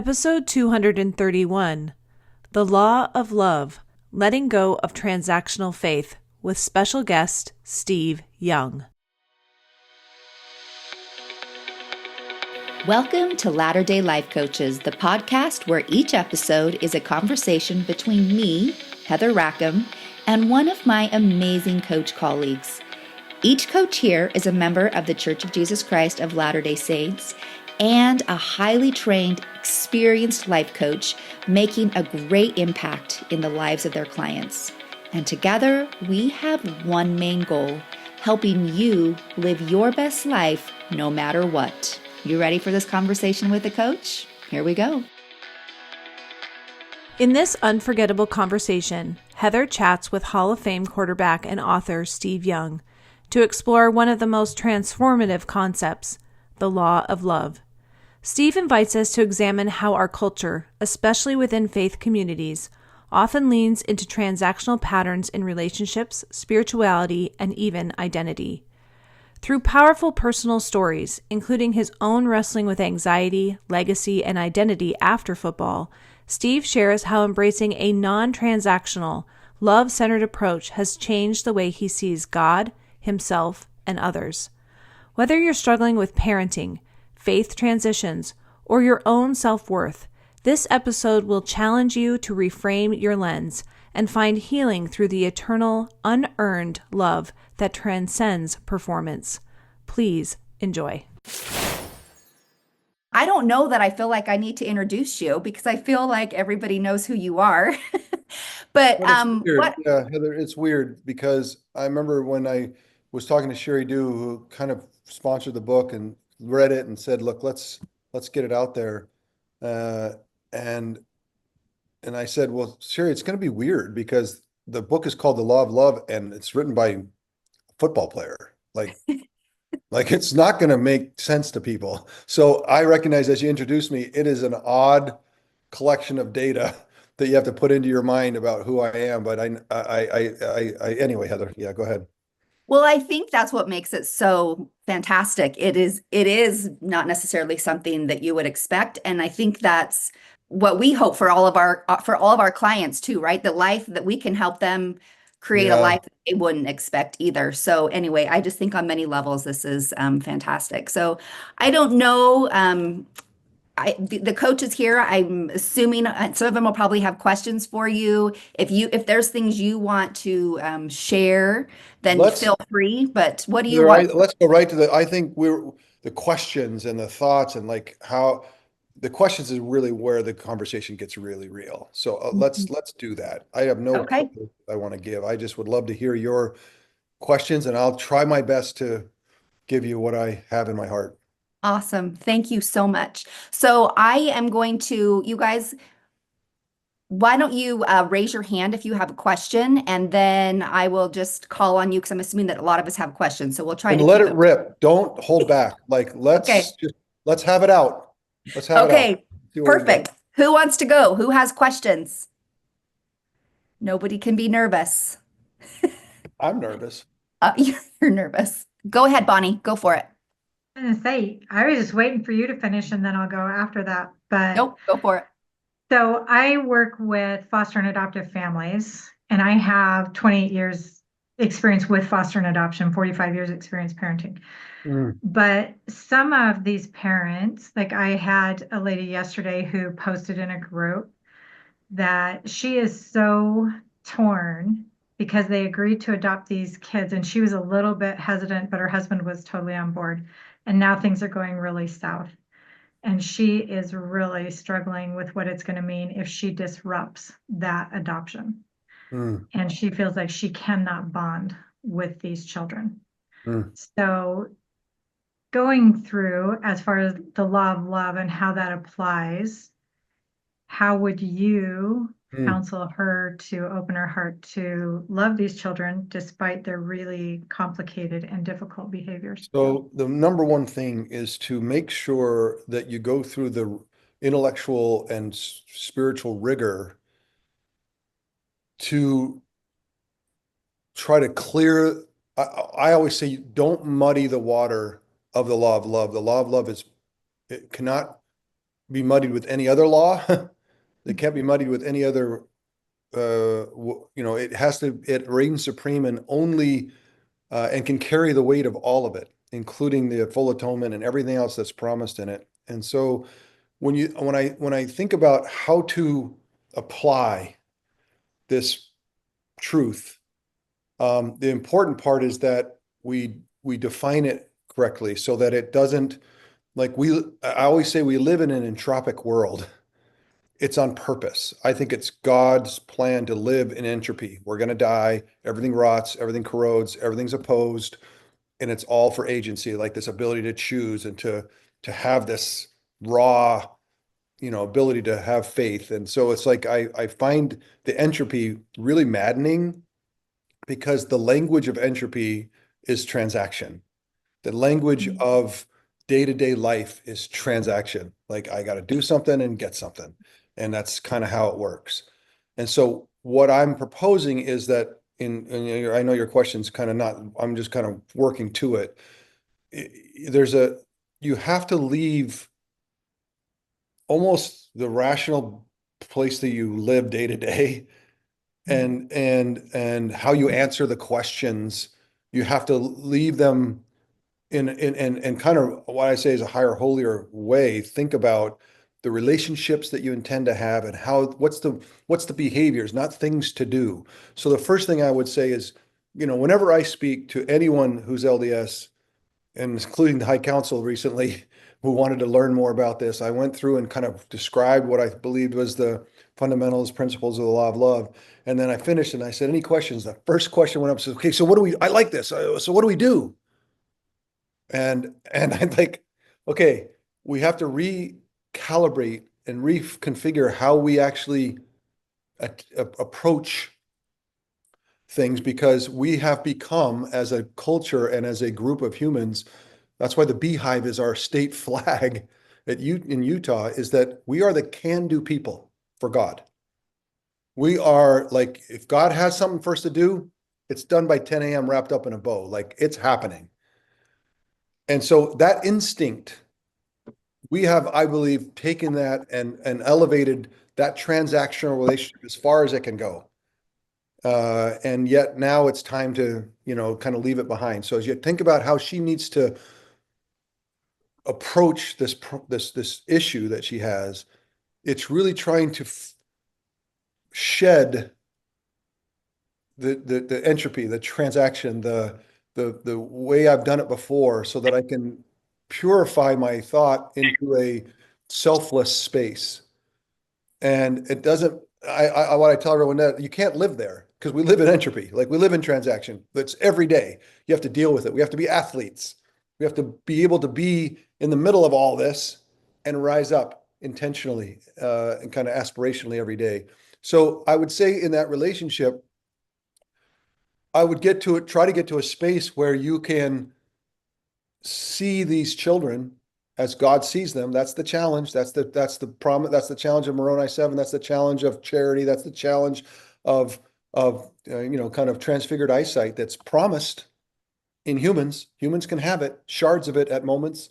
Episode 231, The Law of Love, Letting Go of Transactional Faith, with special guest Steve Young. Welcome to Latter-day Life Coaches, the podcast where each episode is a conversation between me, Heather Rackham, and one of my amazing coach colleagues. Each coach here is a member of the Church of Jesus Christ of Latter-day Saints and a highly trained, experienced life coach making a great impact in the lives of their clients. And together, we have one main goal, helping you live your best life no matter what. You ready for this conversation with the coach? Here we go. In this unforgettable conversation, Heather chats with Hall of Fame quarterback and author Steve Young to explore one of the most transformative concepts, the law of love. Steve invites us to examine how our culture, especially within faith communities, often leans into transactional patterns in relationships, spirituality, and even identity. Through powerful personal stories, including his own wrestling with anxiety, legacy, and identity after football, Steve shares how embracing a non-transactional, love-centered approach has changed the way he sees God, himself, and others. Whether you're struggling with parenting, faith transitions, or your own self-worth, this episode will challenge you to reframe your lens and find healing through the eternal, unearned love that transcends performance. Please enjoy. I don't know that I feel like I need to introduce you because I feel like everybody knows who you are. But It's weird. what? Yeah, Heather, it's weird because I remember when I was talking to Sherry Dew, who kind of sponsored the book and read it and said, "Look, let's get it out there." Uh, and I said, "Well, Sherry, it's going to be weird because the book is called The Law of Love and it's written by a football player. Like it's not going to make sense to people." So I recognize as you introduced me, it is an odd collection of data that you have to put into your mind about who I am. But anyway, Heather, yeah, go ahead. Well, I think that's what makes it so fantastic. It is not necessarily something that you would expect, and I think that's what we hope for all of our clients too, right? The life that we can help them create a Yeah. life that they wouldn't expect either. So anyway, I just think on many levels this is fantastic. So I don't know. The coach is here. I'm assuming some of them will probably have questions for you. If there's things you want to share, then Let's feel free. But what do you Heather, want? let's go right to I think the questions and the thoughts and like how the questions is really where the conversation gets really real. So let's do that. I have no Okay, clue I want to give. I just would love to hear your questions and I'll try my best to give you what I have in my heart. awesome. Thank you so much. So I am going to, you guys, why don't you raise your hand if you have a question, and then I will just call on you because I'm assuming that a lot of us have questions. So we'll try And to let keep it it. rip. Don't hold back. Like Okay. let's have it out. Let's have it out. Okay. See where we go. Perfect. Who wants to go? Who has questions? Nobody can be nervous. I'm nervous. You're nervous. Go ahead, Bonnie. Go for it. I was gonna say, I was just waiting for you to finish and then I'll go after that. But Nope, go for it. so I work with foster and adoptive families, and I have 28 years experience with foster and adoption, 45 years experience parenting. Mm. But some of these parents, like I had a lady yesterday who posted in a group that she is so torn because they agreed to adopt these kids and she was a little bit hesitant, but her husband was totally on board. And now things are going really south. And she is really struggling with what it's going to mean if she disrupts that adoption. Mm. And she feels like she cannot bond with these children. Mm. So going through as far as the law of love and how that applies, how would you Mm. counsel her to open her heart to love these children despite their really complicated and difficult behaviors? So the number one thing is to make sure that you go through the intellectual and spiritual rigor to try to clear. I always say, don't muddy the water of the law of love. The law of love it cannot be muddied with any other law. It can't be muddied with any other, it reigns supreme and only, and can carry the weight of all of it, including the full atonement and everything else that's promised in it. And so when I think about how to apply this truth, the important part is that we define it correctly so that it doesn't, I always say we live in an entropic world. It's on purpose. I think it's God's plan to live in entropy. We're going to die. Everything rots, everything corrodes, everything's opposed, and it's all for agency, like this ability to choose and to have this raw, ability to have faith. And so it's like I find the entropy really maddening because the language of entropy is transaction. The language of day-to-day life is transaction. Like I got to do something and get something. And that's kind of how it works. And so what I'm proposing is that I know your question's kind of not, I'm just kind of working to it. You have to leave almost the rational place that you live day to day and how you answer the questions. You have to leave them in kind of what I say is a higher, holier way. Think about the relationships that you intend to have and what's the behaviors, not things to do. So the first thing I would say is, whenever I speak to anyone who's LDS, and including the High Council recently, who wanted to learn more about this, I went through and kind of described what I believed was the fundamentals, principles of the law of love. And then I finished and I said, any questions? The first question went up, says, okay, so I like this. So what do we do? And I'm like, okay, we have to recalibrate and reconfigure how we actually approach things, because we have become, as a culture and as a group of humans, that's why the beehive is our state flag in Utah, is that we are the can-do people for God. We are like, if God has something for us to do, it's done by 10 a.m. wrapped up in a bow, like it's happening. And so that instinct, we have, I believe, taken that and elevated that transactional relationship as far as it can go. And yet now it's time to, kind of leave it behind. So as you think about how she needs to approach this issue that she has, it's really trying to shed the entropy, the transaction, the way I've done it before, so that I can purify my thought into a selfless space. And it doesn't, what I tell everyone, that you can't live there because we live in entropy. Like we live in transaction. That's every day. You have to deal with it. We have to be athletes. We have to be able to be in the middle of all this and rise up intentionally, and kind of aspirationally every day. So I would say in that relationship, I would try to get to a space where you can see these children as God sees them. That's the challenge. That's the promise. That's the challenge of Moroni 7. That's the challenge of charity. That's the challenge of kind of transfigured eyesight that's promised in humans. Humans can have it, shards of it at moments.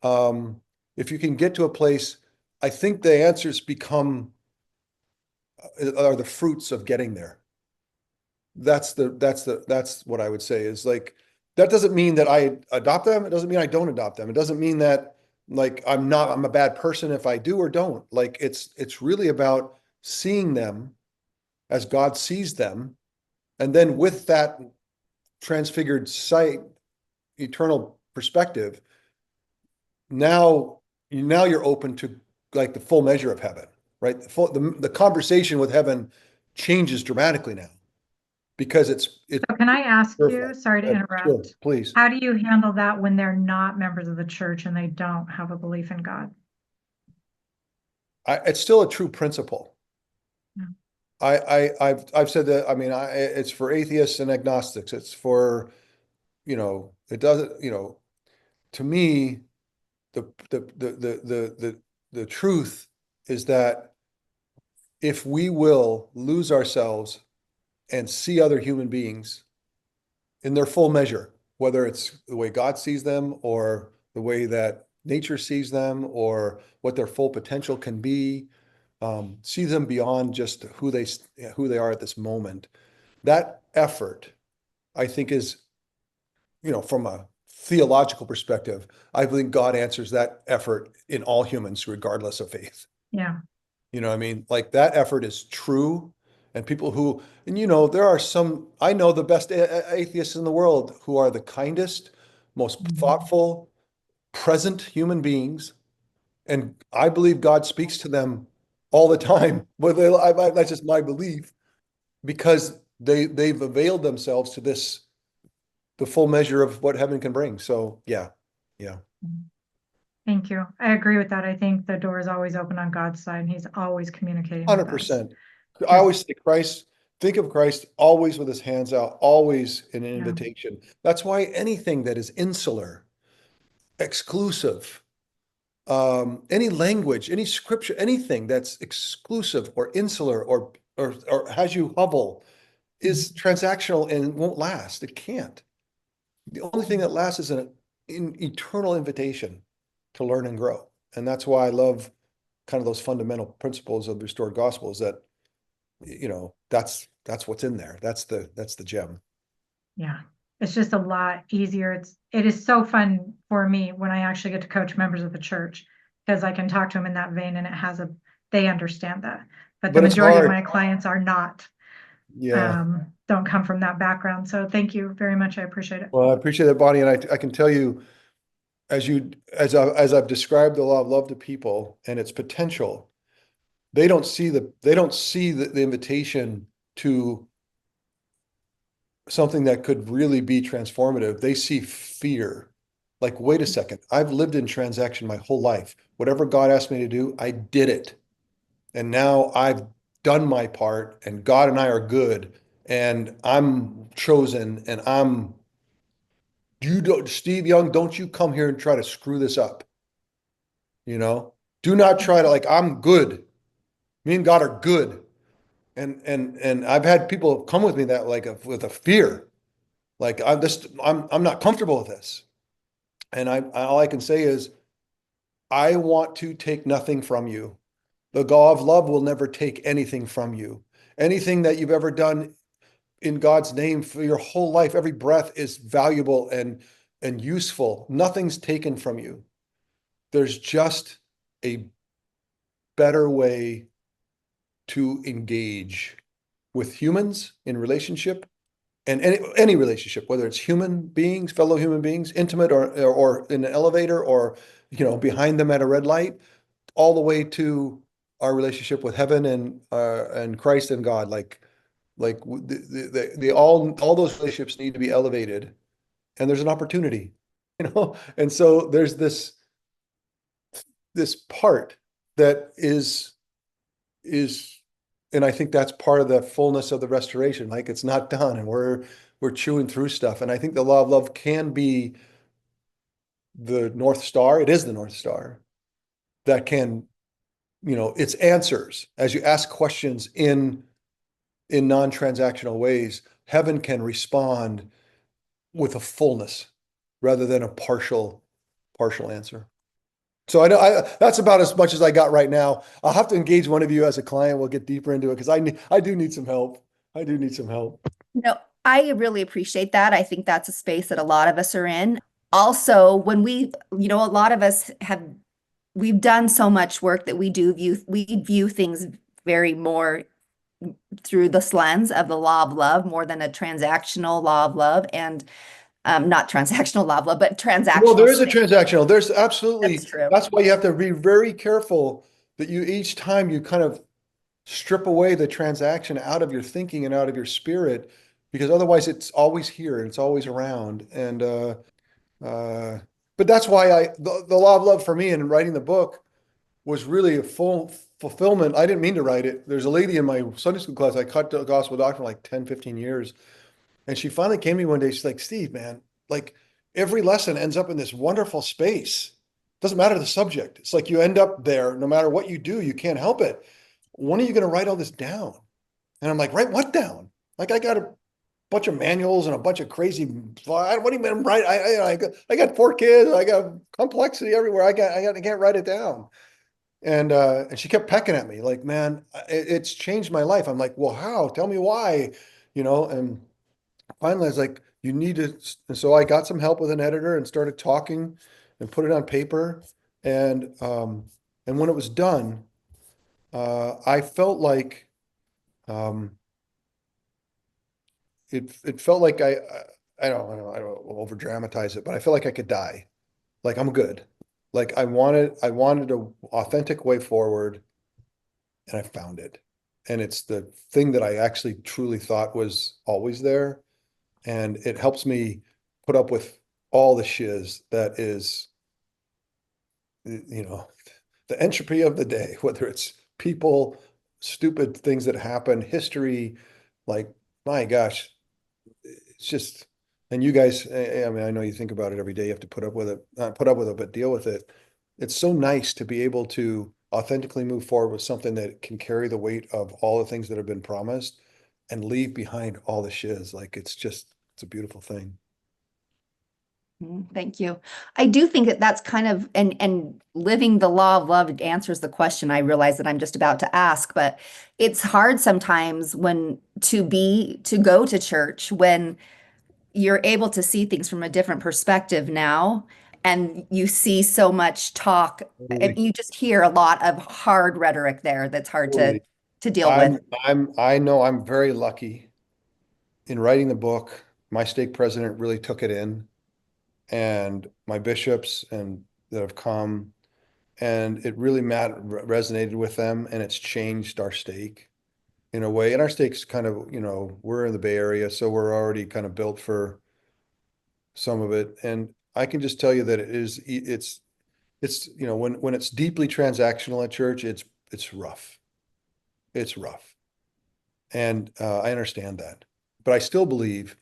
If you can get to a place, I think the answers are the fruits of getting there. That's what I would say is like, that doesn't mean that I adopt them. It doesn't mean I don't adopt them. It doesn't mean that like I'm a bad person if I do or don't. Like it's really about seeing them as God sees them. And then with that transfigured sight, eternal perspective, now you're open to like the full measure of heaven, right? The conversation with heaven changes dramatically now, because it's So can I ask you, purified. sorry to Sure, interrupt, please. how do you handle that when they're not members of the church and they don't have a belief in God? It's still a true principle. Yeah. I've said that. I mean, it's for atheists and agnostics. It's for, it doesn't, to me, the truth is that if we will lose ourselves and see other human beings in their full measure, whether it's the way God sees them or the way that nature sees them or what their full potential can be, see them beyond just who they are at this moment. That effort, I think, is, from a theological perspective, I think God answers that effort in all humans, regardless of faith. Yeah. You know what I mean? Like that effort is true. And people who, and there are some, I know the best atheists in the world who are the kindest, most thoughtful, present human beings. And I believe God speaks to them all the time. But that's just my belief, because they've availed themselves to the full measure of what heaven can bring. So yeah. Thank you. I agree with that. I think the door is always open on God's side, and he's always communicating with us. 100%. I always say think of Christ always with his hands out, always in an Yeah. invitation. That's why anything that is insular, exclusive, any language, any scripture, anything that's exclusive or insular or has you hovel is transactional and won't last. It can't. The only thing that lasts is an eternal invitation to learn and grow. And that's why I love kind of those fundamental principles of the restored gospel, is that, that's what's in there. That's the gem. Yeah. It's just a lot easier. It is so fun for me when I actually get to coach members of the church, because I can talk to them in that vein, and they understand that. But the It's majority of hard. my clients are not, Yeah. don't come from that background. So thank you very much. I appreciate it. Well, I appreciate that, Bonnie. And I can tell you, as I've described the law of love to people and its potential, they don't see the invitation to something that could really be transformative. They see fear. Like, wait a second, I've lived in transaction my whole life. Whatever God asked me to do, I did it. And now I've done my part, and God and I are good, and I'm chosen, and Steve Young, don't you come here and try to screw this up. Do not try to, like, I'm good. Me and God are good. And I've had people come with me that, like, with a fear, like, I'm not comfortable with this. And all I can say is, I want to take nothing from you. The God of love will never take anything from you. Anything that you've ever done in God's name for your whole life, every breath is valuable and useful. Nothing's taken from you. There's just a better way to engage with humans in relationship, and any relationship, whether it's human beings, fellow human beings, intimate or in an elevator, or behind them at a red light, all the way to our relationship with heaven and Christ and God. All those relationships need to be elevated, and there's an opportunity, and so there's this part that is, and I think that's part of the fullness of the restoration. Like, it's not done, and we're chewing through stuff. And I think the law of love can be the North Star. It is the North Star that can, its answers as you ask questions in non-transactional ways. Heaven can respond with a fullness rather than a partial answer. So I know that's about as much as I got right now. I'll have to engage one of you as a client. We'll get deeper into it, because I do need some help. I do need some help. No, I really appreciate that. I think that's a space that a lot of us are in. Also, when a lot of us we've done so much work that we view things very more through this lens of the law of love, more than a transactional law of love, and not transactional law of love, but transactional. Well, there is a transactional. There's absolutely. That's true. That's why you have to be very careful that each time you kind of strip away the transaction out of your thinking and out of your spirit, because otherwise it's always here and it's always around. And but that's why the law of love for me in writing the book was really a full fulfillment. I didn't mean to write it. There's a lady in my Sunday school class, I cut the gospel doctrine for like 10, 15 years. And she finally came to me one day. She's like, Steve, man, like, every lesson ends up in this wonderful space. Doesn't matter the subject. It's like you end up there no matter what you do. You can't help it. When are you going to write all this down? And I'm like, write what down? Like, I got a bunch of manuals and a bunch of crazy, what do you mean, right? I got 4 kids. I got complexity everywhere. I can't write it down. And she kept pecking at me like, man, it's changed my life. I'm like, well, how? Tell me why, and finally I was like, you need to. And so I got some help with an editor and started talking and put it on paper. And when it was done, I felt like, um, it felt like I don't over dramatize it, but I felt like I could die. Like I'm good. Like I wanted a authentic way forward, and I found it. And it's the thing that I actually truly thought was always there. And it helps me put up with all the shiz that is, you know, the entropy of the day, whether it's people, stupid things that happen, history, like, my gosh, it's just, and you guys, I mean, I know you think about it every day, you have to put up with it, not put up with it, but deal with it. It's so nice to be able to authentically move forward with something that can carry the weight of all the things that have been promised and leave behind all the shiz. Like, it's a beautiful thing. Thank you. I do think that that's kind of, and living the law of love answers the question I realize that I'm just about to ask, but it's hard sometimes to go to church when you're able to see things from a different perspective now, and you see so much talk and Totally. you just hear a lot of hard rhetoric there that's hard Totally. to deal with. I know I'm very lucky in writing the book. My stake president really took it in, and my bishops and that have come, and it really resonated with them, and it's changed our stake in a way. And our stake's kind of, we're in the Bay Area, so we're already kind of built for some of it. And I can just tell you that it's when it's deeply transactional at church, it's rough. It's rough. And I understand that. But I still believe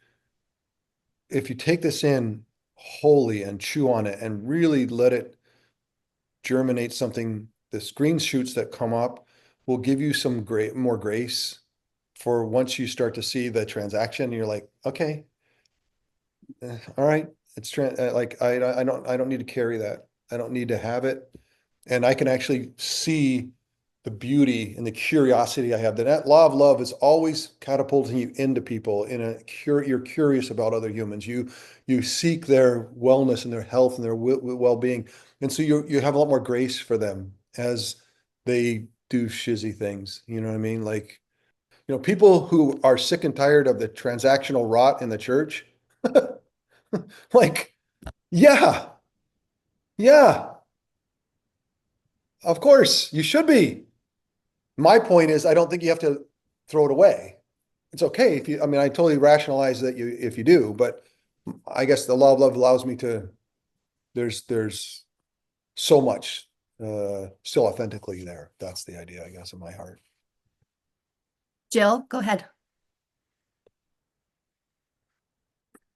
if you take this in wholly and chew on it and really let it germinate something, the green shoots that come up will give you some more grace for once you start to see the transaction. You're like, okay, all right, like I don't need to carry that. I don't need to have it, and I can actually see the beauty and the curiosity I have. That law of love is always catapulting you into people you're curious about other humans. You seek their wellness and their health and their well-being. And so you have a lot more grace for them as they do shizzy things. You know what I mean? Like, people who are sick and tired of the transactional rot in the church, like, yeah, yeah, of course, you should be. My point is, I don't think you have to throw it away. It's okay I mean, I totally rationalize that if you do, but I guess the law of love allows me to, there's so much, still authentically there. That's the idea, I guess, in my heart. Jill, go ahead.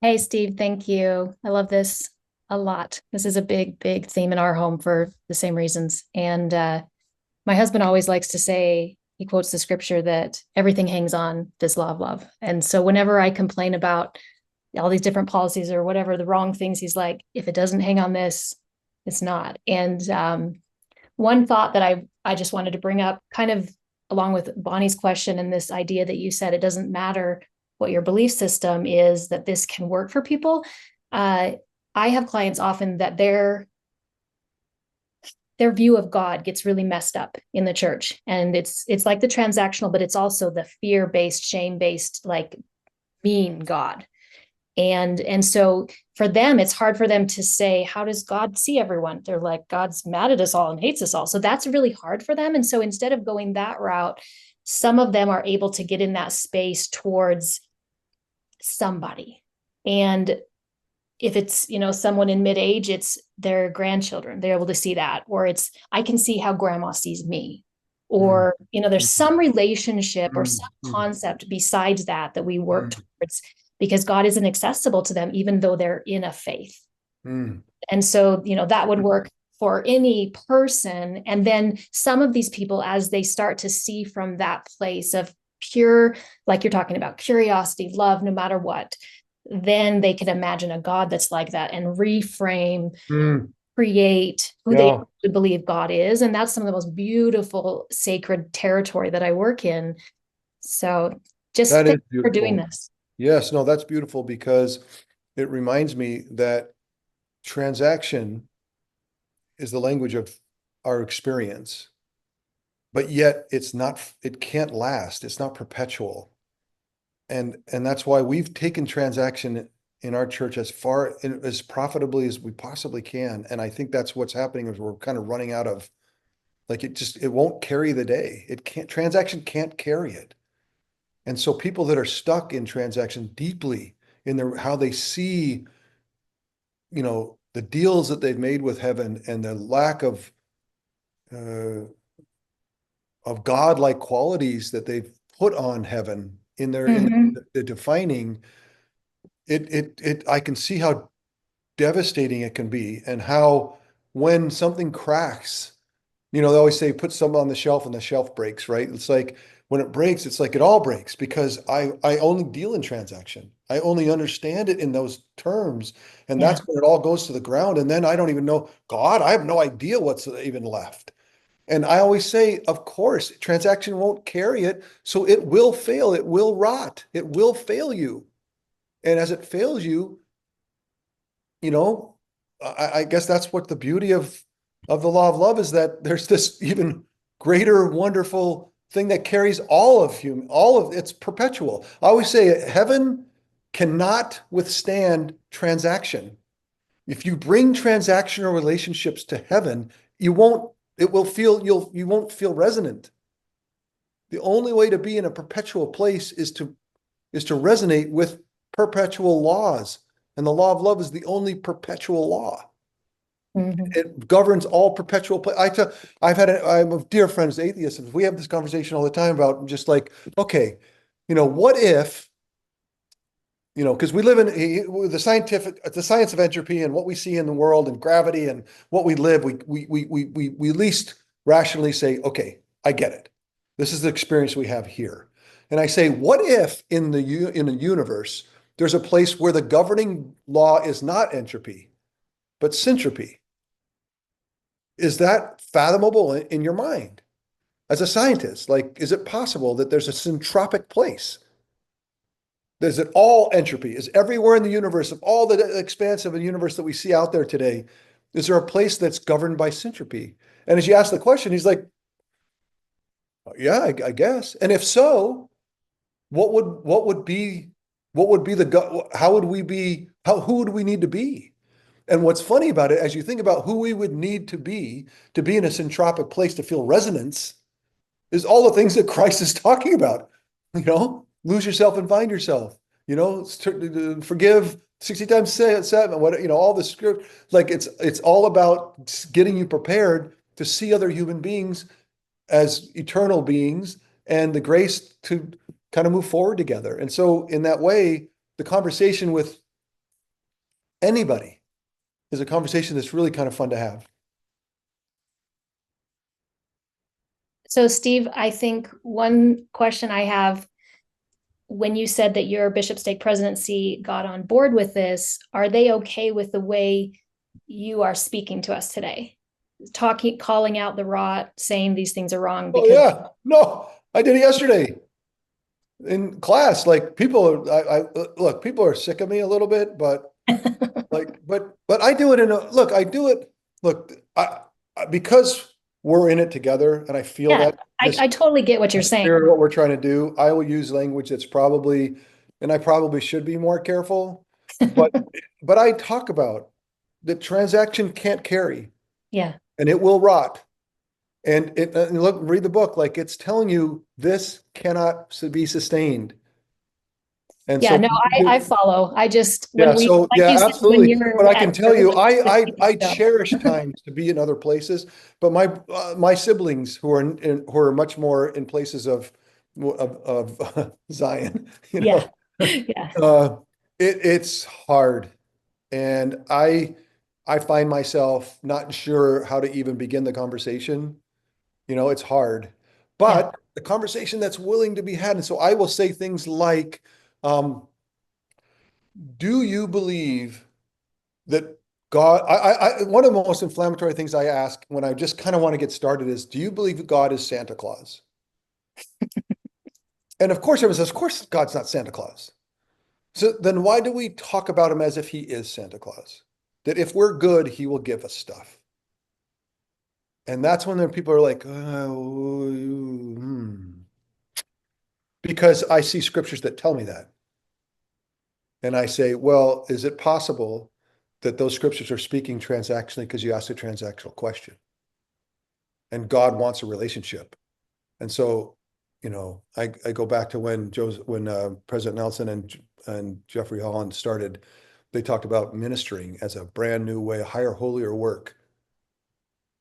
Hey, Steve, thank you. I love this a lot. This is a big, big theme in our home for the same reasons. And my husband always likes to say, he quotes the scripture that everything hangs on this law of love. And so whenever I complain about all these different policies or whatever, the wrong things, he's like, if it doesn't hang on this, it's not. And one thought that I just wanted to bring up, kind of along with Bonnie's question and this idea that you said, it doesn't matter what your belief system is, that this can work for people. I have clients often that their view of God gets really messed up in the church. And it's like the transactional, but it's also the fear-based, shame-based, like mean God. And so for them, it's hard for them to say, how does God see everyone? They're like, God's mad at us all and hates us all. So that's really hard for them. And so instead of going that route, some of them are able to get in that space towards somebody. And if it's, someone in mid-age, it's their grandchildren. They're able to see that. Or it's, I can see how grandma sees me. Or, there's some relationship or some concept besides that we work towards, because God isn't accessible to them, even though they're in a faith. And so, that would work for any person. And then some of these people, as they start to see from that place of pure, like you're talking about, curiosity, love, no matter what, then they can imagine a God that's like that and reframe, create who Yeah, they believe God is. And that's some of the most beautiful sacred territory that I work in. So just that is thank you for doing beautiful. this. Yes, no, that's beautiful because it reminds me that transaction is the language of our experience, but yet it's not, it can't last. It's not perpetual. And that's why we've taken transaction in our church as far as profitably as we possibly can. And I think that's what's happening is we're kind of running out of, like, it won't carry the day. It can't, transaction can't carry it. And so people that are stuck in transaction deeply in their, how they see, the deals that they've made with heaven and the lack uh, of godlike qualities that they've put on heaven in their, in Mhm. the defining, I can see how devastating it can be and how when something cracks, they always say put something on the shelf and the shelf breaks, right? It's like when it breaks, it's like it all breaks because I only deal in transaction. I only understand it in those terms. And Yeah. that's when it all goes to the ground. And then I don't even know, God, I have no idea what's even left. And I always say, of course, transaction won't carry it. So it will fail. It will rot. It will fail you. And as it fails you, you know, I guess that's what the beauty of the law of love is, that there's this even greater, wonderful thing that carries all of it's perpetual. I always say heaven cannot withstand transaction. If you bring transactional relationships to heaven, you won't, it will feel, you won't feel resonant. The only way to be in a perpetual place is to resonate with perpetual laws. And the law of love is the only perpetual law. Mhm. It governs all perpetual play. I'm a dear friends, atheists, and we have this conversation all the time about just like, okay, what if, because we live in the science of entropy and what we see in the world and gravity and what we live, we least rationally say, okay, I get it. This is the experience we have here. And I say, what if in a universe, there's a place where the governing law is not entropy, but syntropy? Is that fathomable in your mind as a scientist? Like, is it possible that there's a syntropic place? Is it all entropy? Is everywhere in the universe, of all the expanse of a universe that we see out there today, is there a place that's governed by syntropy? And as you ask the question, he's like, yeah, I guess. And if so, what would be how would we be, who would we need to be? And what's funny about it, as you think about who we would need to be in a syntropic place to feel resonance, is all the things that Christ is talking about. Lose yourself and find yourself. Forgive 60 times seven. All the script, like it's all about getting you prepared to see other human beings as eternal beings and the grace to kind of move forward together. And so, in that way, the conversation with anybody is a conversation that's really kind of fun to have. So, Steve, I think one question I have, when you said that your Bishop Stake presidency got on board with this, are they okay with the way you are speaking to us today? Talking, calling out the rot, saying these things are wrong Oh because yeah, no, I did it yesterday in class. Like people are, look, people are sick of me a little bit, but like, but I do it I do it. Look, because we're in it together, and I feel yeah, that this I totally get what you're saying. spirit, what we're trying to do. I will use language that's probably, and I probably should be more careful, but I talk about the transaction can't carry, Yeah. and it will rot. And look, read the book, like it's telling you this cannot be sustained. And Yeah, so no, I follow. I just when yeah, we so like yeah, you said when absolutely. But you're I at can tell church, you, I stuff. cherish times to be in other places. But my siblings who are who are much more in places of Zion, Yeah. Yeah. uh, it's hard, and I find myself not sure how to even begin the conversation. It's hard, Yeah. but the conversation that's willing to be had. And so I will say things like, do you believe that God, one of the most inflammatory things I ask when I just kind of want to get started is, do you believe that God is Santa Claus? And of course, everyone says, of course, God's not Santa Claus. So then why do we talk about him as if he is Santa Claus? That if we're good, he will give us stuff. And that's when people are like, because I see scriptures that tell me that. And I say, well, is it possible that those scriptures are speaking transactionally because you asked a transactional question? And God wants a relationship. And so, I go back to when President Nelson and Jeffrey Holland started, they talked about ministering as a brand new way, higher, holier work.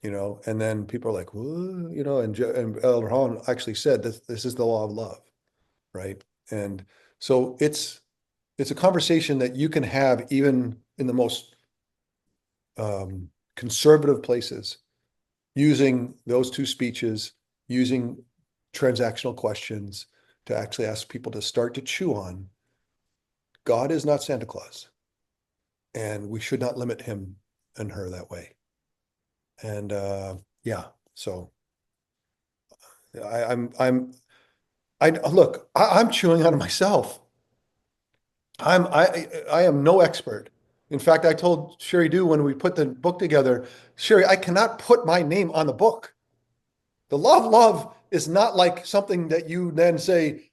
And then people are like, and Elder Holland actually said that this is the law of love, right? And so it's a conversation that you can have even in the most conservative places, using those two speeches, using transactional questions to actually ask people to start to chew on. God is not Santa Claus, and we should not limit him and her that way. And yeah, so I'm chewing on it myself. I am no expert. In fact, I told Sherry Dew when we put the book together, Sherry, I cannot put my name on the book. The law of love is not like something that you then say,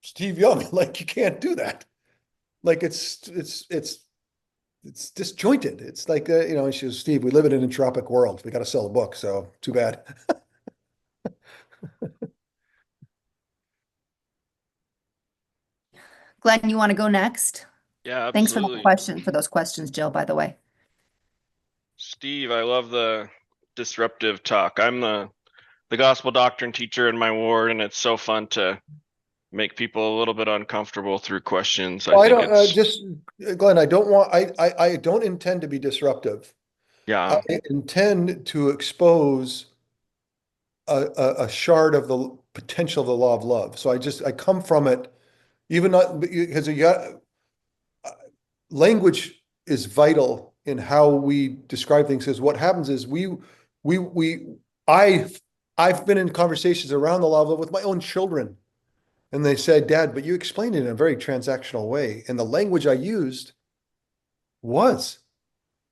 Steve Young, like you can't do that. Like it's disjointed. It's like she says, Steve, we live in an entropic world. We got to sell a book, so too bad. Glenn, you want to go next? Yeah, Thanks for absolutely. those questions, Jill, by the way. Steve, I love the disruptive talk. I'm the gospel doctrine teacher in my ward, and it's so fun to make people a little bit uncomfortable through questions. Well, I think don't it's just Glenn, I don't intend to be disruptive. I yeah, intend to expose a shard of the potential of the law of love. So I come from it, even not because language is vital in how we describe things. Because what happens is we I've been in conversations around the law of love with my own children, and they said, Dad, but you explained it in a very transactional way, and the language I used was,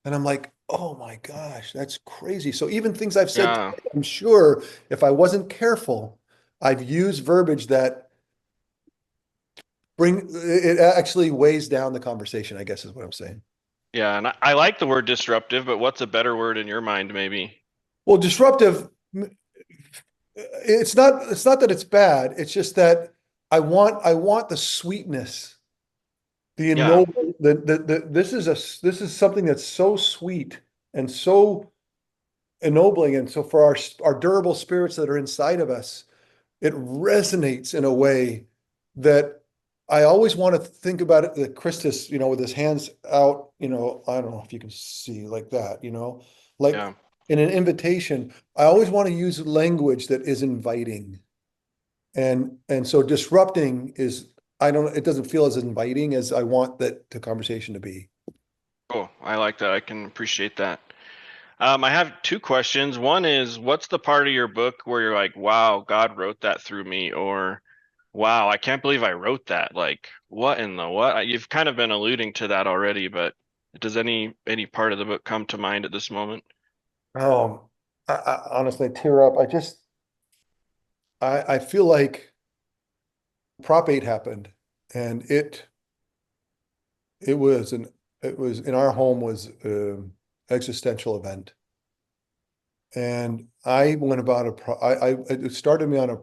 and I'm like, oh my gosh, that's crazy. So even things I've said yeah, today, I'm sure if I wasn't careful, I've used verbiage that it actually weighs down the conversation, I guess is what I'm saying. yeah. And I like the word disruptive, but what's a better word in your mind, maybe? Well, disruptive, it's not that it's bad. It's just that I want the sweetness, the Yeah, ennoble, this is something that's so sweet and so ennobling. And so for our durable spirits that are inside of us, it resonates in a way that I always want to think about it, that Christus, with his hands out, I don't know if you can see like that, like yeah. in an invitation. I always want to use language that is inviting. And so disrupting is, it doesn't feel as inviting as I want the conversation to be. Cool. I like that. I can appreciate that. I have two questions. One is, what's the part of your book where you're like, wow, God wrote that through me, or wow, I can't believe I wrote that. Like, what in the what? You've kind of been alluding to that already, but does any part of the book come to mind at this moment? Oh, I honestly tear up. I feel like Prop 8 happened, and it was in our home was an existential event. And I went about it started me on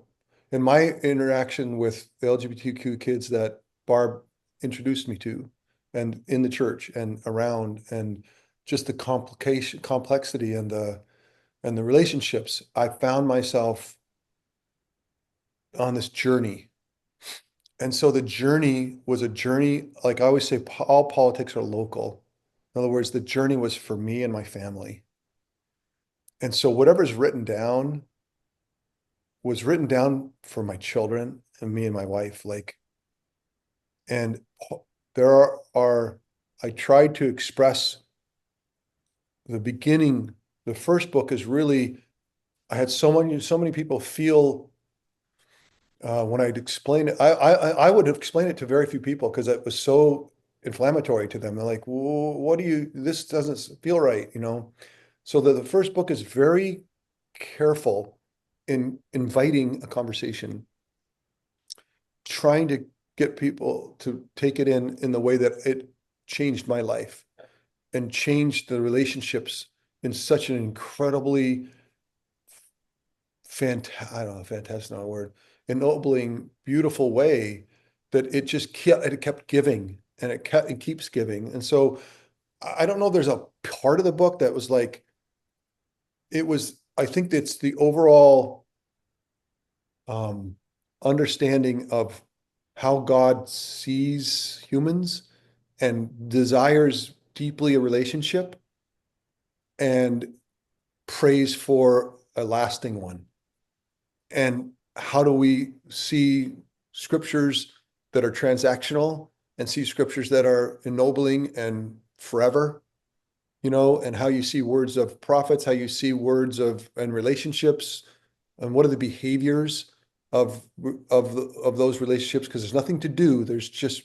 in my interaction with the LGBTQ kids that Barb introduced me to, and in the church and around, and just the complexity and the relationships. I found myself on this journey. And so the journey was a journey, like I always say, all politics are local. In other words, the journey was for me and my family. And so whatever's written down was written down for my children and me and my wife, like, and there I tried to express the beginning. The first book is really, I had so many people feel when I'd explain it, I would have explained it to very few people because it was so inflammatory to them. They're like, well, what do you, this doesn't feel right, you know? So the first book is very careful in inviting a conversation, trying to get people to take it in the way that it changed my life and changed the relationships in such an incredibly I don't know, fantastic not a word, ennobling, beautiful way that it kept giving and it keeps giving. And so I don't know, there's a part of the book that was like, I think it's the overall um, understanding of how God sees humans and desires deeply a relationship and prays for a lasting one. And how do we see scriptures that are transactional and see scriptures that are ennobling and forever, you know, and how you see words of prophets, how you see words of and relationships, and what are the behaviors of those relationships? Because there's nothing to do, there's just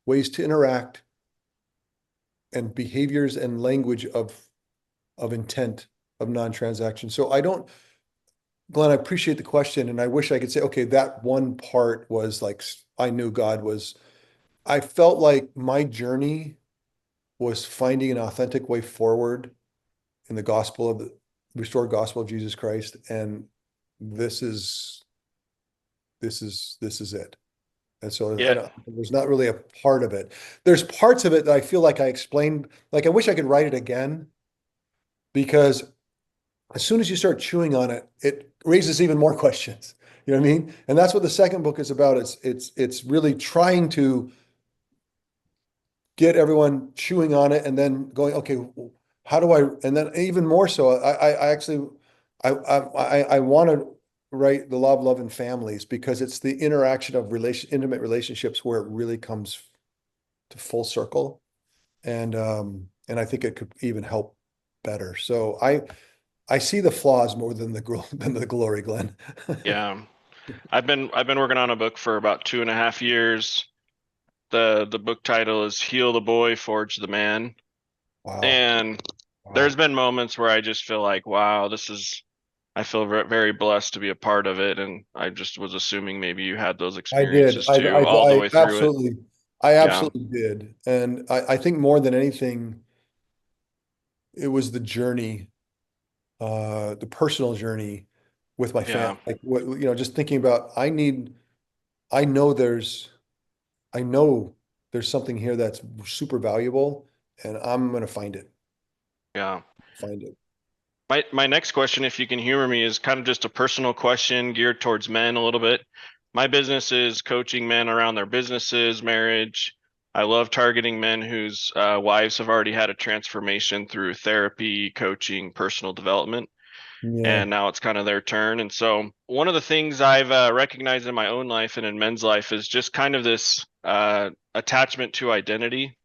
ways to interact and behaviors and language of intent of non-transaction. So I don't, Glenn, I appreciate the question, and I wish I could say, okay, that one part was like, I knew God was, I felt like my journey was finding an authentic way forward in the gospel of the restored gospel of Jesus Christ. And this is, this is it. And so I Yeah. don't, there's not really a part of it. There's parts of it that I feel like I explained, like I wish I could write it again, because as soon as you start chewing on it, it raises even more questions. You know what I mean? And that's what the second book is about. It's really trying to get everyone chewing on it and then going, okay, how do I, and then even more so, I actually, I want to write the law of love in families because it's the interaction of intimate relationships where it really comes to full circle. And I think it could even help better. So I see the flaws more than the glory, Glenn. Yeah. I've been working on a book for about 2.5 years. The book title is Heal the Boy, Forge the Man. Wow. And there's Wow. been moments where I just feel like, wow, I feel very blessed to be a part of it. And I just was assuming maybe you had those I did. experiences too, all the way through it. I Yeah. absolutely did. And I think more than anything, it was the journey, the personal journey with my family. Yeah. Like what, you know, just thinking about, I know I know there's something here that's super valuable and I'm going to Yeah. find it. My next question, if you can humor me, is kind of just a personal question geared towards men a little bit. My business is coaching men around their businesses, marriage. I love targeting men whose wives have already had a transformation through therapy, coaching, personal development, Yeah. and now it's kind of their turn. And so, one of the things I've recognized in my own life and in men's life is just kind of this attachment to identity.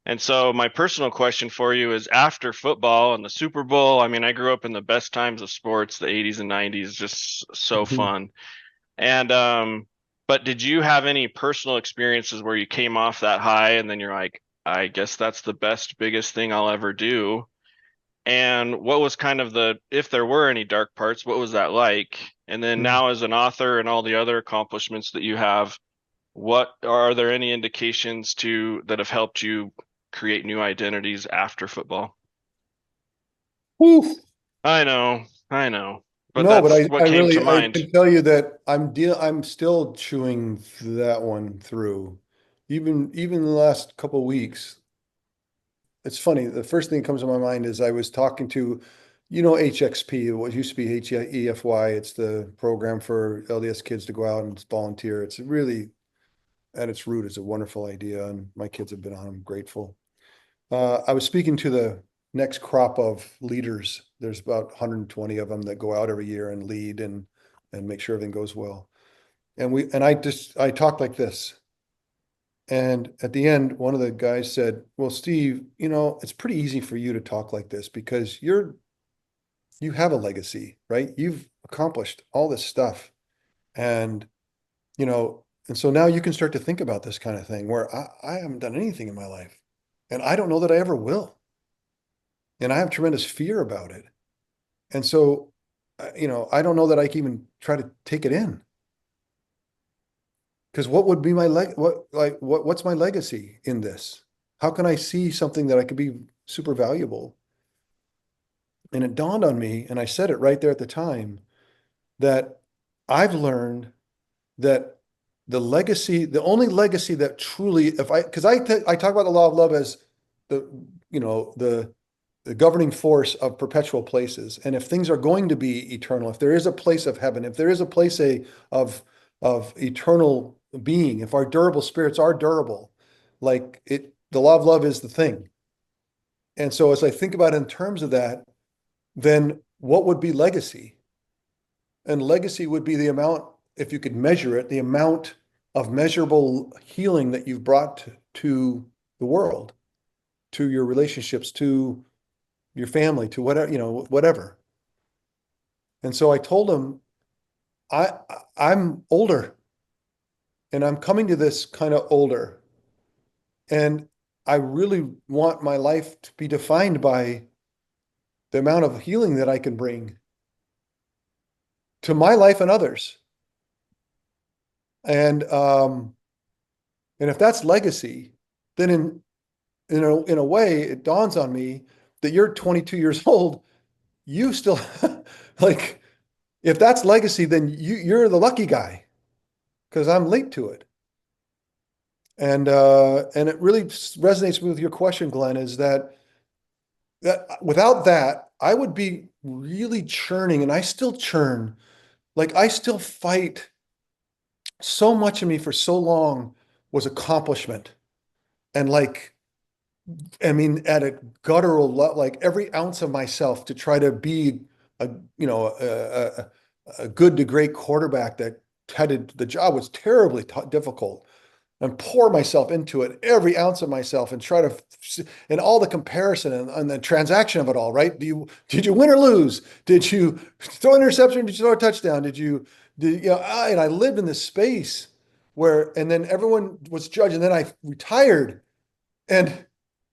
And so my personal question for you is after football and the Super Bowl, I mean, I grew up in the best times of sports, the 80s and 90s, just so fun. And but did you have any personal experiences where you came off that high and then you're like, I guess that's the best, biggest thing I'll ever do? And what was kind of if there were any dark parts, what was that like? And then now as an author and all the other accomplishments that you have, what are there any indications that have helped you create new identities after football? Whew. I know, but No, but that's what came to I mind. can tell you that I'm still chewing that one through. Even the last couple of weeks. It's funny. The first thing that comes to my mind is I was talking to, you know, HXP, what used to be HEFY. It's the program for LDS kids to go out and volunteer. It's really, at its root, it's a wonderful idea, and my kids have been on. I'm grateful. I was speaking to the next crop of leaders. There's about 120 of them that go out every year and lead, and and make sure everything goes well. And I talked like this. And at the end, one of the guys said, well, Steve, it's pretty easy for you to talk like this because you have a legacy, right? You've accomplished all this stuff. And, and so now you can start to think about this kind of thing where I haven't done anything in my life and I don't know that I ever will. And I have tremendous fear about it. And so, I don't know that I can even try to take it in. Because what would be what's my legacy in this? How can I see something that I could be super valuable? And it dawned on me, and I said it right there at the time, that I've learned that the only legacy that truly, because I talk about the law of love as the, the governing force of perpetual places. And if things are going to be eternal, if there is a place of heaven, if there is a place of eternal being, if our durable spirits are durable, the law of love is the thing. And so as I think about it in terms of that, then what would be legacy? And legacy would be the amount, if you could measure it, the amount of measurable healing that you've brought to the world, to your relationships, to your family, to whatever. And so I told him, I'm older and I'm coming to this kind of older. And I really want my life to be defined by the amount of healing that I can bring to my life and others. And if that's legacy, then in a way, it dawns on me that you're 22 years old. You still like, if that's legacy, then you're the lucky guy because I'm late to it. And it really resonates with your question, Glenn, is that without that, I would be really churning, and I still churn. Like I still fight. So much of me for so long was accomplishment. And at a guttural level, like every ounce of myself to try to be a, you know, a good to great quarterback that the job was terribly difficult, and pour myself into it, every ounce of myself, and try to, and all the comparison and the transaction of it all, right? Did you win or lose? Did you throw an interception? Did you throw a touchdown? And I lived in this space and then everyone was judged, and then I retired and,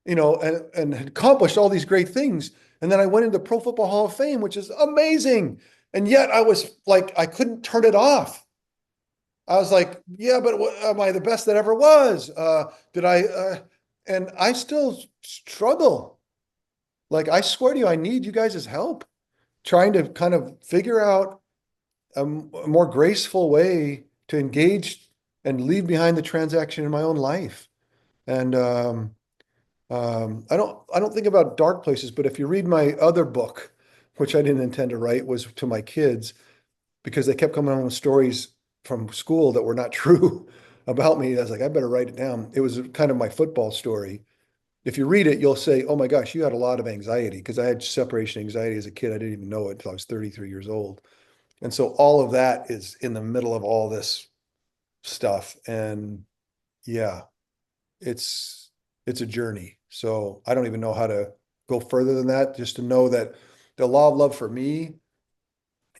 and had accomplished all these great things. And then I went into Pro Football Hall of Fame, which is amazing. And yet I was like, I couldn't turn it off. I was like, yeah, but am I the best that ever was? And I still struggle. Like, I swear to you, I need you guys' help trying to kind of figure out a more graceful way to engage and leave behind the transaction in my own life. And I don't think about dark places, but if you read my other book, which I didn't intend to write, was to my kids because they kept coming on with stories from school that were not true about me. I was like, I better write it down. It was kind of my football story. If you read it, you'll say, oh my gosh, you had a lot of anxiety, because I had separation anxiety as a kid. I didn't even know it until I was 33 years old. And so all of that is in the middle of all this stuff. And yeah, it's a journey. So I don't even know how to go further than that, just to know that the law of love for me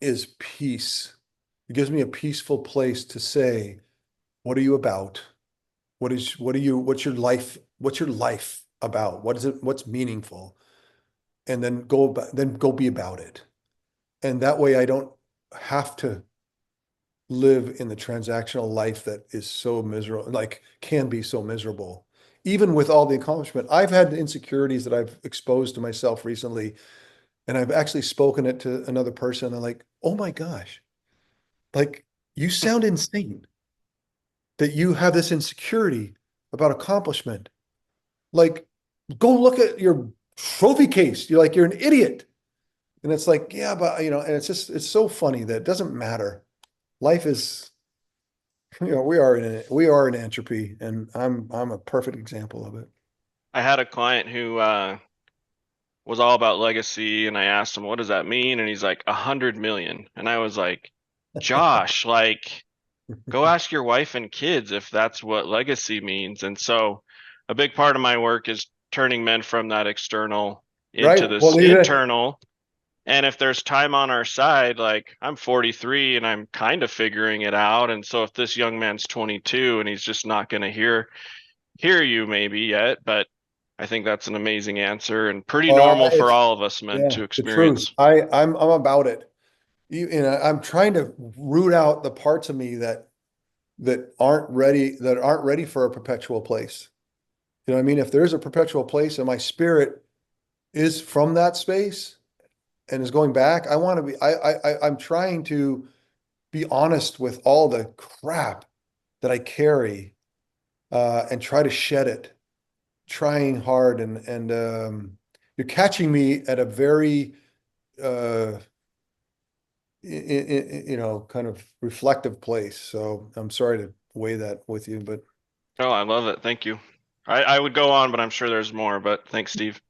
is peace. It gives me a peaceful place to say, what are you about? What's your life about? What is it? What's meaningful? And then go be about it. And that way I don't have to live in the transactional life that is so miserable, like can be so miserable. Even with all the accomplishment, I've had insecurities that I've exposed to myself recently, and I've actually spoken it to another person. And they're like, oh my gosh, like you sound insane that you have this insecurity about accomplishment. Like, go look at your trophy case. You're an idiot. And it's like, yeah, but and it's so funny that it doesn't matter. Life is, we are in entropy, and I'm a perfect example of it. I had a client who was all about legacy, and I asked him, what does that mean? And he's like, 100 million. And I was like, Josh, like, go ask your wife and kids if that's what legacy means. And so a big part of my work is turning men from that external into Right. Well, this even internal. And if there's time on our side, like I'm 43 and I'm kind of figuring it out. And so if this young man's 22 and he's just not going to hear you maybe yet, but I think that's an amazing answer and pretty normal for it's all of us men yeah, to the truth. experience. I'm about it. I'm trying to root out the parts of me that aren't ready for a perpetual place. You know what I mean? If there's a perpetual place and my spirit is from that space and is going back, I want to be, I'm trying to be honest with all the crap that I carry, and try to shed it, trying hard. You're catching me at a very, uh, kind of reflective place. So I'm sorry to weigh that with you, but Oh, I love it. Thank you. I would go on, but I'm sure there's more, but thanks, Steve.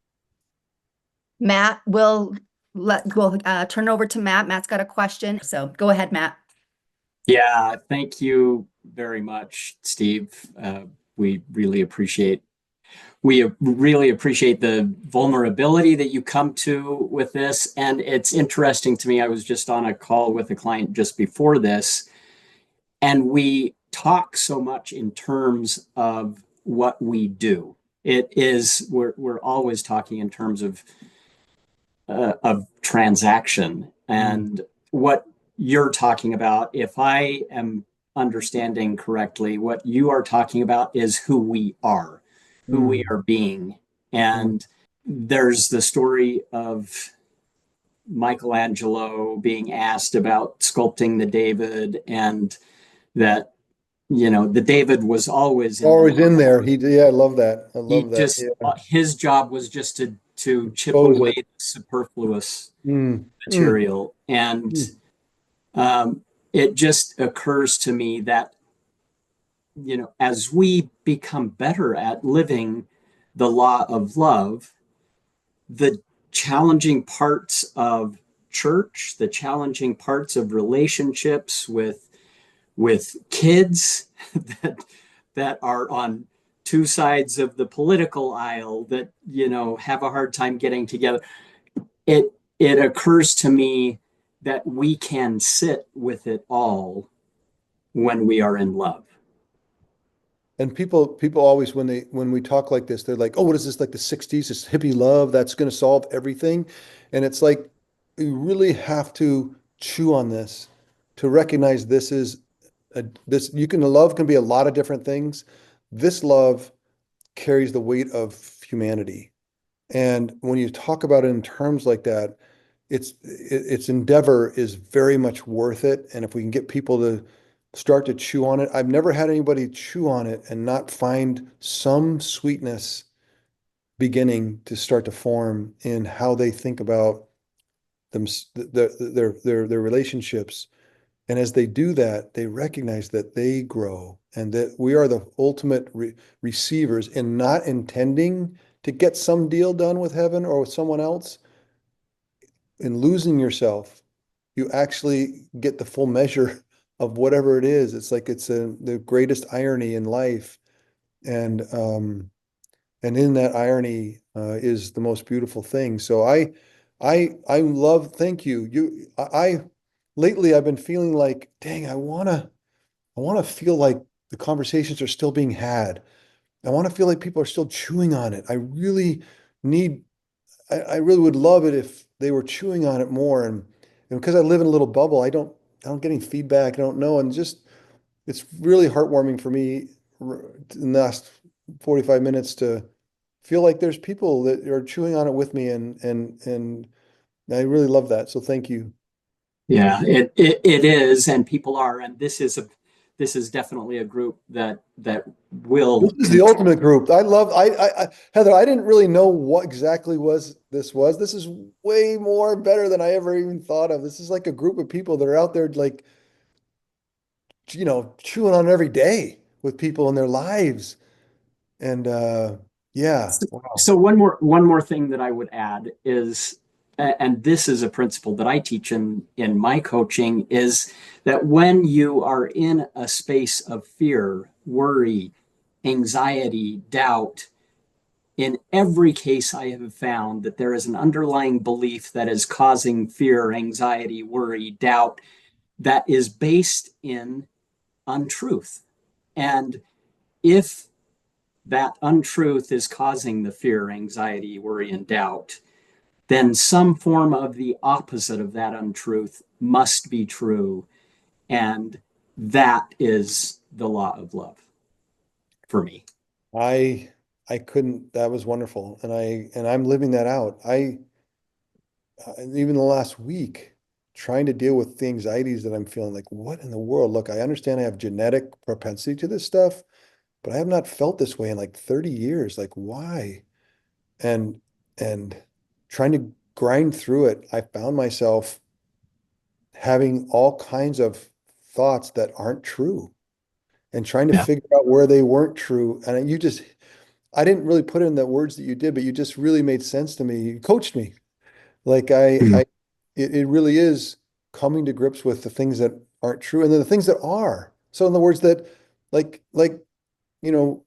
Matt, we'll turn it over to Matt. Matt's got a question. So go ahead, Matt. Yeah, thank you very much, Steve. We really appreciate the vulnerability that you come to with this. And it's interesting to me. I was just on a call with a client just before this, and we talk so much in terms of what we do. We're always talking in terms of transaction. And what you're talking about, if I am understanding correctly, what you are talking about is who we are, who we are being. And there's the story of Michelangelo being asked about sculpting the David, and that, the David was always in the always in marble. there. Yeah, I love that. I He love that. just Yeah. his job was just to chip Expose away it. the superfluous Mm, mm, material. And mm. it just occurs to me that, as we become better at living the law of love, the challenging parts of church, the challenging parts of relationships with kids that are on two sides of the political aisle, that have a hard time getting together, it occurs to me that we can sit with it all when we are in love. And people always, when we talk like this, they're like, "Oh, what is this, like the '60s? This hippie love that's going to solve everything?" And it's like you really have to chew on this to recognize this. Love can be a lot of different things. This love carries the weight of humanity. And when you talk about it in terms like that, its endeavor is very much worth it. And if we can get people to start to chew on it, I've never had anybody chew on it and not find some sweetness beginning to start to form in how they think about them, their relationships. And as they do that, they recognize that they grow and that we are the ultimate receivers in not intending to get some deal done with heaven or with someone else. In losing yourself, you actually get the full measure of whatever it is. It's like the greatest irony in life. And in that irony, is the most beautiful thing. So I love, thank you. Lately I've been feeling like, dang, I want to feel like the conversations are still being had. I want to feel like people are still chewing on it. Need, I really would love it if they were chewing on it more. And because I live in a little bubble, I don't get any feedback. I don't know. And just, it's really heartwarming for me in the last 45 minutes to feel like there's people that are chewing on it with me. And I really love that. So thank you. Yeah, it is, and people are, and this is definitely a group that This will is the ultimate group. Heather, I didn't really know what exactly was. This is way more better than I ever even thought of. This is like a group of people that are out there like, chewing on it every day with people in their lives. And yeah, wow. So one more thing that I would add is, and this is a principle that I teach in my coaching, is that when you are in a space of fear, worry, anxiety, doubt, in every case, I have found that there is an underlying belief that is causing fear, anxiety, worry, doubt that is based in untruth. And if that untruth is causing the fear, anxiety, worry, and doubt, then some form of the opposite of that untruth must be true. And that is the law of love for me. I I couldn't, that was wonderful. And I'm living that out. Even the last week, trying to deal with the anxieties that I'm feeling, like, what in the world? Look, I understand I have genetic propensity to this stuff, but I have not felt this way in like 30 years. Like, why? And and trying to grind through it, I found myself having all kinds of thoughts that aren't true and trying to Yeah. figure out where they weren't true. And I didn't really put in the words that you did, but you just really made sense to me. You coached me. Like it really is coming to grips with the things that aren't true and then the things that are. So in the words that like, you know,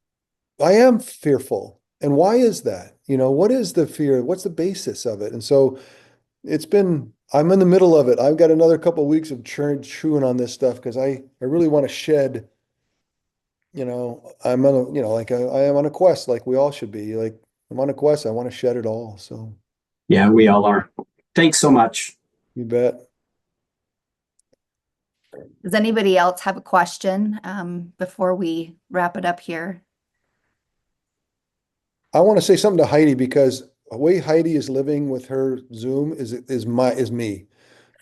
I am fearful. And why is that? What is the fear? What's the basis of it? And so I'm in the middle of it. I've got another couple of weeks of chewing on this stuff because I really want to shed, I'm on a, like I am on a quest, like we all should be. Like I'm on a quest. I want to shed it all. So Yeah, we all are. Thanks so much. you bet. Does anybody else have a question before we wrap it up here? I want to say something to Heidi because the way Heidi is living with her Zoom is me.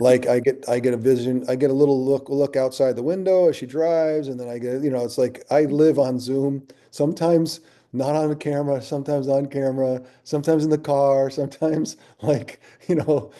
Like I get a vision, I get a little look outside the window as she drives, and then I get, it's like I live on Zoom, sometimes not on the camera, sometimes on camera, sometimes in the car, sometimes like, I love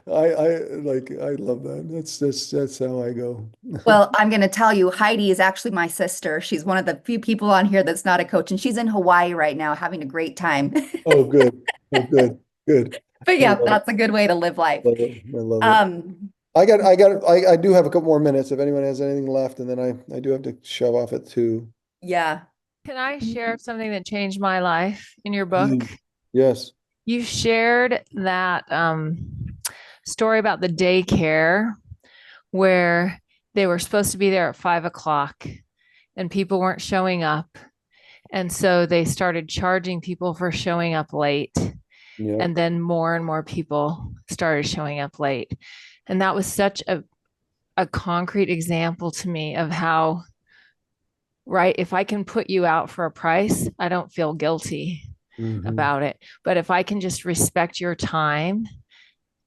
that. That's how I go. Well, I'm going to tell you, Heidi is actually my sister. She's one of the few people on here that's not a coach, and she's in Hawaii right now having a great time. Oh, good. Oh, good. Good. But I yeah, love it. that's a good way to live life. Love it. I love it. Um, I do have a couple more minutes if anyone has anything left, and then I do have to shove off at 2. yeah. Can I share something that changed my life in your book? Mm. Yes. You shared that story about the daycare where they were supposed to be there at 5 o'clock and people weren't showing up. And so they started charging people for showing up late. Yeah. And then more and more people started showing up late. And that was such a concrete example to me of how, right, if I can put you out for a price, I don't feel guilty Mhm. about it. But if I can just respect your time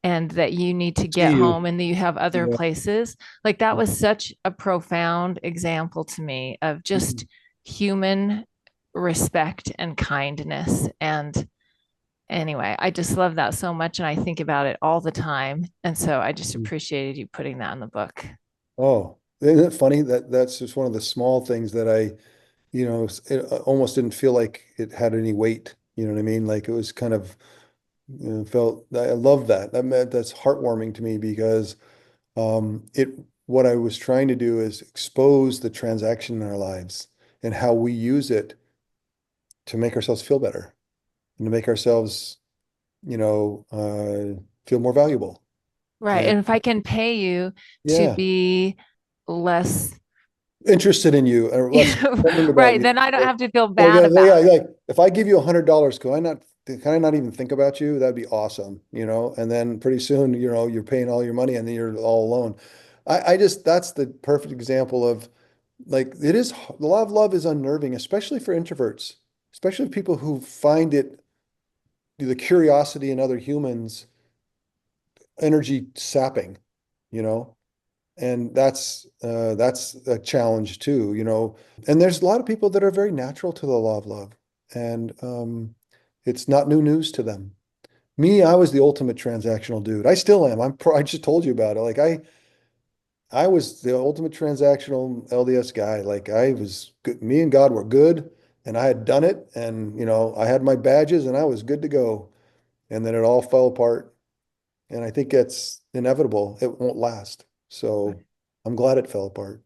and that you need to See get you. home and that you have other Yeah. places, like that was such a profound example to me of just Mhm. human respect and kindness. And anyway, I just love that so much and I think about it all the time. And so I just appreciated you putting that in the book. Oh, isn't it funny that that's just one of the small things that it almost didn't feel like it had any weight. You know what I mean? Like it was kind of, felt, I love that. That's heartwarming to me because what I was trying to do is expose the transaction in our lives and how we use it to make ourselves feel better and to make ourselves, feel more valuable. Right. And And if I can pay you to yeah, be less, interested in you or less concerned about right, you. then I don't Like, have to feel like, bad about it. like if I give you $100, can I not even think about you? That'd be awesome, And then pretty soon, you're paying all your money and then you're all alone. That's the perfect example of like, the law of love is unnerving, especially for introverts, especially people who find the curiosity in other humans, energy sapping, you know? And that's a challenge too, And there's a lot of people that are very natural to the law of love, and it's not new news to them. Me, I was the ultimate transactional dude. I still am. I just told you about it. Like I was the ultimate transactional LDS guy. Like I was good. Me and God were good, and I had done it, and I had my badges, and I was good to go. And then it all fell apart. And I think it's inevitable. It won't last. So I'm glad it fell apart.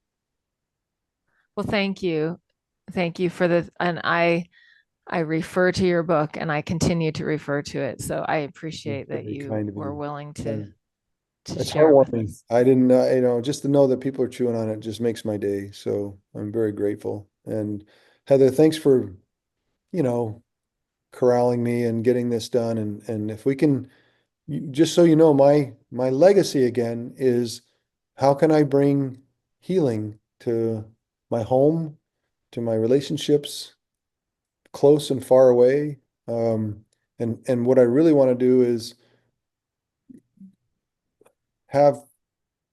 Well, thank you. Thank you for and I refer to your book and I continue to refer to it. So I appreciate that Very you kind of were you. willing Um, to It's share with heartwarming. us. I didn't, just to know that people are chewing on it just makes my day. So I'm very grateful. And Heather, thanks for, you know, corralling me and getting this done. And if we can, just so you know, my legacy again is how can I bring healing to my home, to my relationships, close and far away. And what I really want to do is have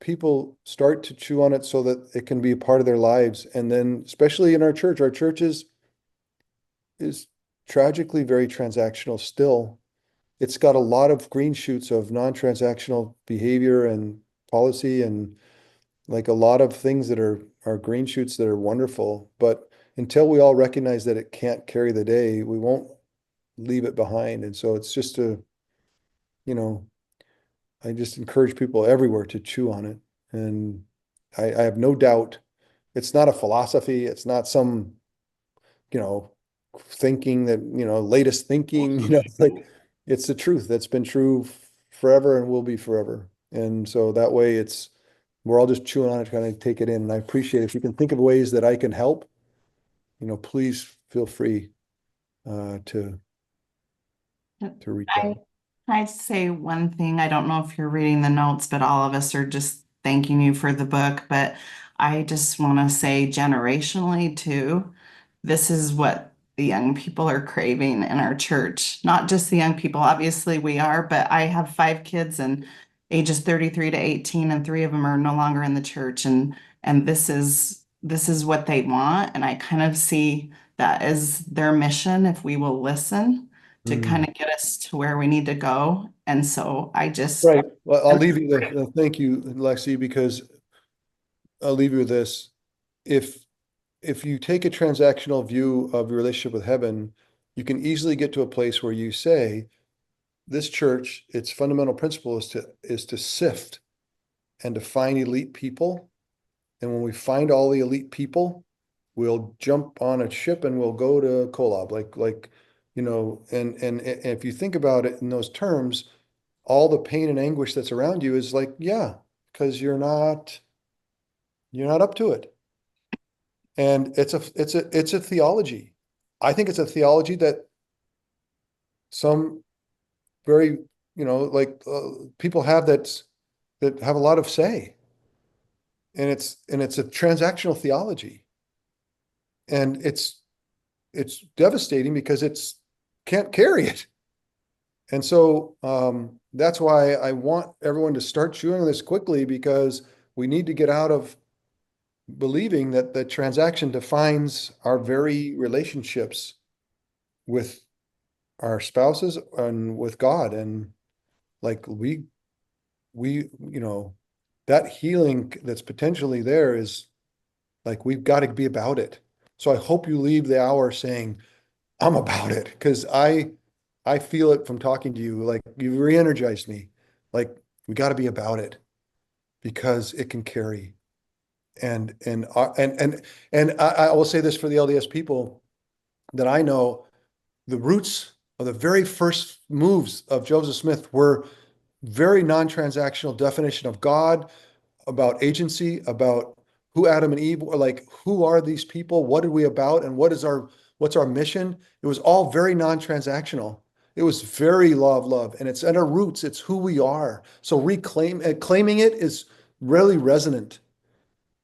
people start to chew on it so that it can be a part of their lives. And then, especially in our church is tragically very transactional still. It's got a lot of green shoots of non-transactional behavior and policy and like a lot of things that are green shoots that are wonderful. But until we all recognize that it can't carry the day, we won't leave it behind. And so it's just you know, I just encourage people everywhere to chew on it. And I have no doubt it's not a philosophy. It's not some, you know, thinking that, latest thinking, it's like it's the truth that's been true forever and will be forever. And so that way we're all just chewing on it, kind of take it in. And I appreciate it. If you can think of ways that I can help, please feel free to reach I, out. I'd say one thing. I don't know if you're reading the notes, but all of us are just thanking you for the book. But I just want to say generationally too, this is what the young people are craving in our church. Not just the young people, obviously we are, but I have 5 kids and ages 33 to 18, and 3 of them are no longer in the church. And this is what they want. And I kind of see that as their mission if we will listen to kind Mm. of get us to where we need to go. And so I just, Right. Well, I'll leave you thank you, Lexi, because I'll leave you with this. If if you take a transactional view of your relationship with heaven, you can easily get to a place where you say, this church, its fundamental principle is to sift and to find elite people. And when we find all the elite people, we'll jump on a ship and we'll go to Kolob. And if you think about it in those terms, all the pain and anguish that's around you is like, yeah, because you're not up to it. And it's a theology. I think it's a theology that some very, people have that have a lot of say. And it's a transactional theology. And it's devastating because it's can't carry it. And so that's why I want everyone to start chewing this quickly, because we need to get out of believing that the transaction defines our very relationships with our spouses and with God. And like we that healing that's potentially there is like, we've got to be about it. So I hope you leave the hour saying, I'm about it, because I feel it from talking to you. Like, you re-energized me. Like, we got to be about it because it can carry. And I will say this for the LDS people that I know, the roots of the very first moves of Joseph Smith were very non-transactional definition of God, about agency, about who Adam and Eve were, like, who are these people? What are we about? And what's our mission? It was all very non-transactional. It was very law of love, and it's at our roots. It's who we are. So claiming it is really resonant.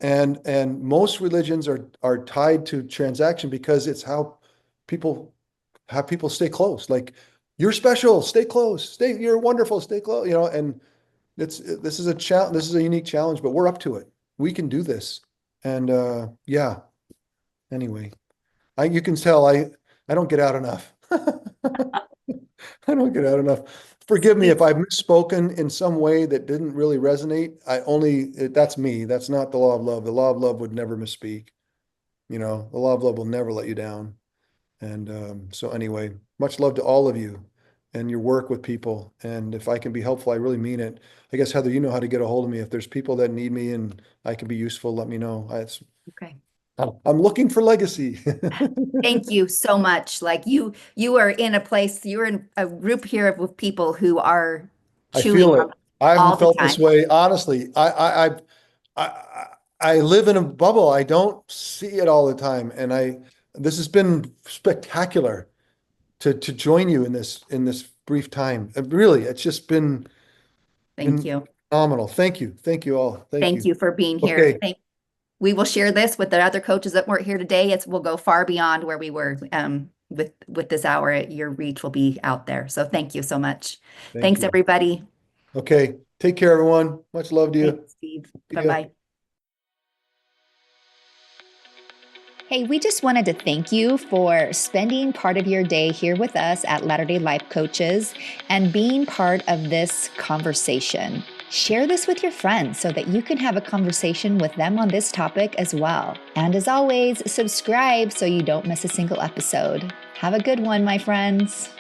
And most religions are tied to transaction because it's how people have people stay close. Like, you're special, stay close, you're wonderful, stay close, and this is a challenge. This is a unique challenge, but we're up to it. We can do this. And yeah, anyway, you can tell I don't get out enough. I don't get out enough. Forgive me if I've misspoken in some way that didn't really resonate. That's me. That's not the law of love. The law of love would never misspeak. The law of love will never let you down. And so anyway, much love to all of you. and your work with people. And if I can be helpful, I really mean it. I guess, Heather, you know how to get a hold of me. If there's people that need me and I can be useful, let me know. Okay. I'm looking for legacy. Thank you so much. Like you are in a place, you're in a group here with people who are I chewing feel it. on I all haven't the felt this time. way. Honestly, I live in a bubble. I don't see it all the time. And this has been spectacular to join you in this brief time. Really, it's just Thank been you. phenomenal. Thank you. Thank you all. Thank Thank you. you for being here. Okay. We will share this with the other coaches that weren't here today. We'll go far beyond where we were with this hour. Your reach will be out there. So thank you so much. Thank Thanks, you. everybody. Okay. Take care, everyone. Much love to you. Thanks, Steve. See ya. Bye-bye. Hey, we just wanted to thank you for spending part of your day here with us at Latter-day Life Coaches and being part of this conversation. Share this with your friends so that you can have a conversation with them on this topic as well. And as always, subscribe so you don't miss a single episode. Have a good one, my friends.